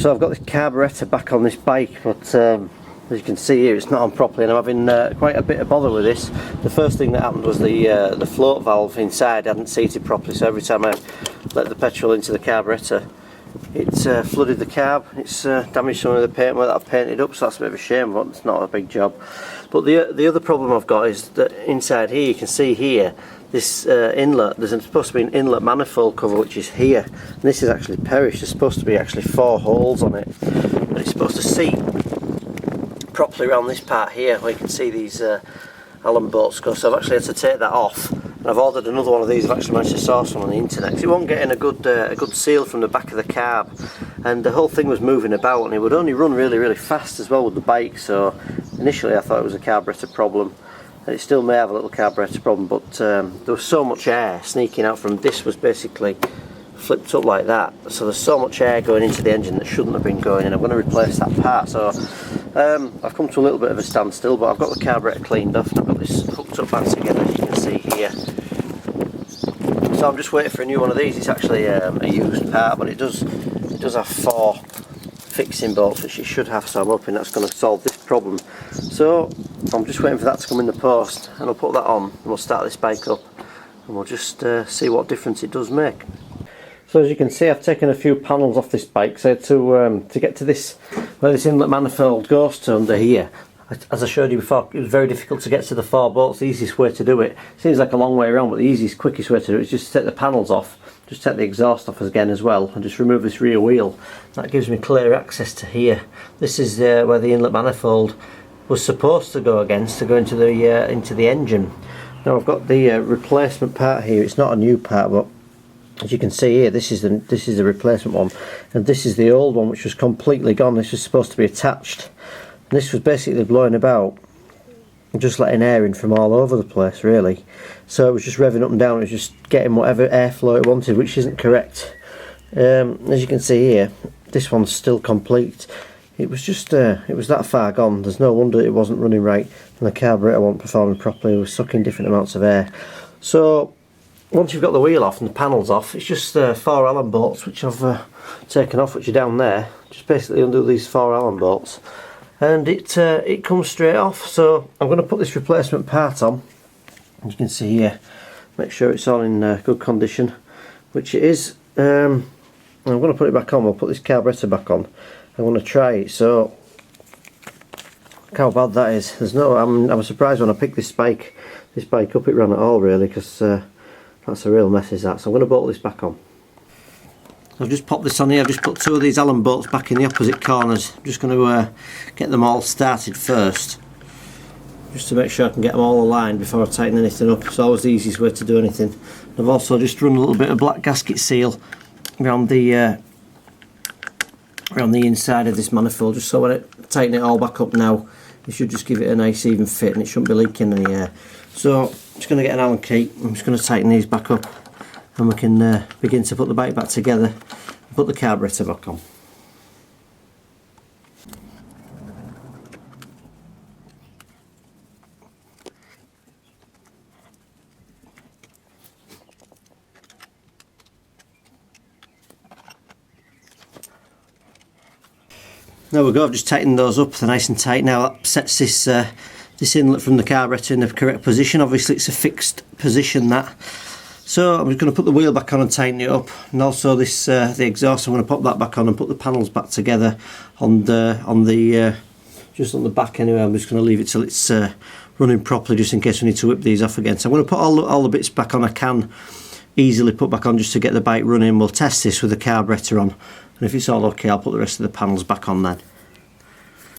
So I've got the carburettor back on this bike, but as you can see here, it's not on properly, and I'm having quite a bit of bother with this. The first thing that happened was the float valve inside hadn't seated properly, so every time I let the petrol into the carburettor, it's flooded the carb. It's damaged some of the paintwork that I've painted up, so that's a bit of a shame, but it's not a big job. But the other problem I've got is that inside here, you can see here, this inlet, there's supposed to be an inlet manifold cover which is here, and this is actually perished. There's supposed to be actually 4 holes on it, and it's supposed to seat properly around this part here where you can see these Allen bolts go. So I've actually had to take that off, and I've ordered another one of these. I've actually managed to source one on the internet because it won't get in a good seal from the back of the carb, and the whole thing was moving about, and it would only run really fast as well with the bike. So initially I thought it was a carburetor problem, and it still may have a little carburetor problem, but there was so much air sneaking out from this, was basically flipped up like that, so there's so much air going into the engine that shouldn't have been going in. I'm going to replace that part, so I've come to a little bit of a standstill, but I've got the carburetor cleaned off and I've got this hooked up back together, as you can see here. So I'm just waiting for a new one of these. It's actually a used part, but it does have 4 fixing bolts, which it should have, so I'm hoping that's going to solve this problem. So I'm just waiting for that to come in the post, and I'll put that on and we'll start this bike up, and we'll just see what difference it does make. So as you can see, I've taken a few panels off this bike, so to get to this, where this inlet manifold goes to under here, as I showed you before, it was very difficult to get to the 4 bolts. The easiest way to do it, seems like a long way around, but the easiest, quickest way to do it is just to take the panels off, just take the exhaust off again as well, and just remove this rear wheel. That gives me clear access to here. This is where the inlet manifold was supposed to go against, to go into the engine. Now I've got the replacement part here. It's not a new part, but as you can see here, this is the replacement one, and this is the old one, which was completely gone. This was supposed to be attached, and this was basically blowing about and just letting air in from all over the place, really. So it was just revving up and down. It was just getting whatever airflow it wanted, which isn't correct. As you can see here, this one's still complete. It was just it was that far gone. There's no wonder it wasn't running right, and the carburetor wasn't performing properly. It was sucking different amounts of air. So once you've got the wheel off and the panels off, it's just 4 Allen bolts, which I've taken off, which are down there. Just basically undo these 4 Allen bolts, and it comes straight off. So I'm going to put this replacement part on. As you can see here, make sure it's all in good condition, which it is. I'm going to put it back on. We'll put this carburetor back on. I'm going to try it. So look how bad that is. There's no. I'm surprised when I picked this bike up, it ran at all, really, because that's a real mess, is that. So I'm going to bolt this back on. I've just popped this on here. I've just put 2 of these Allen bolts back in the opposite corners. I'm just going to get them all started first, just to make sure I can get them all aligned before I tighten anything up. It's always the easiest way to do anything. I've also just run a little bit of black gasket seal around the inside of this manifold, just so when I tighten it all back up now, it should just give it a nice even fit, and it shouldn't be leaking any air. So I'm just going to get an Allen key. I'm just going to tighten these back up, and we can begin to put the bike back together and put the carburetor back on. There we go, I've just tightened those up, they're nice and tight. Now that sets this inlet from the carburetor in the correct position. Obviously it's a fixed position, that. So I'm just going to put the wheel back on and tighten it up, and also this the exhaust, I'm going to pop that back on and put the panels back together on the just on the back anyway. I'm just going to leave it till it's running properly, just in case we need to whip these off again. So I'm going to put all the bits back on I can easily put back on, just to get the bike running. We'll test this with the carburetor on, and if it's all okay, I'll put the rest of the panels back on then.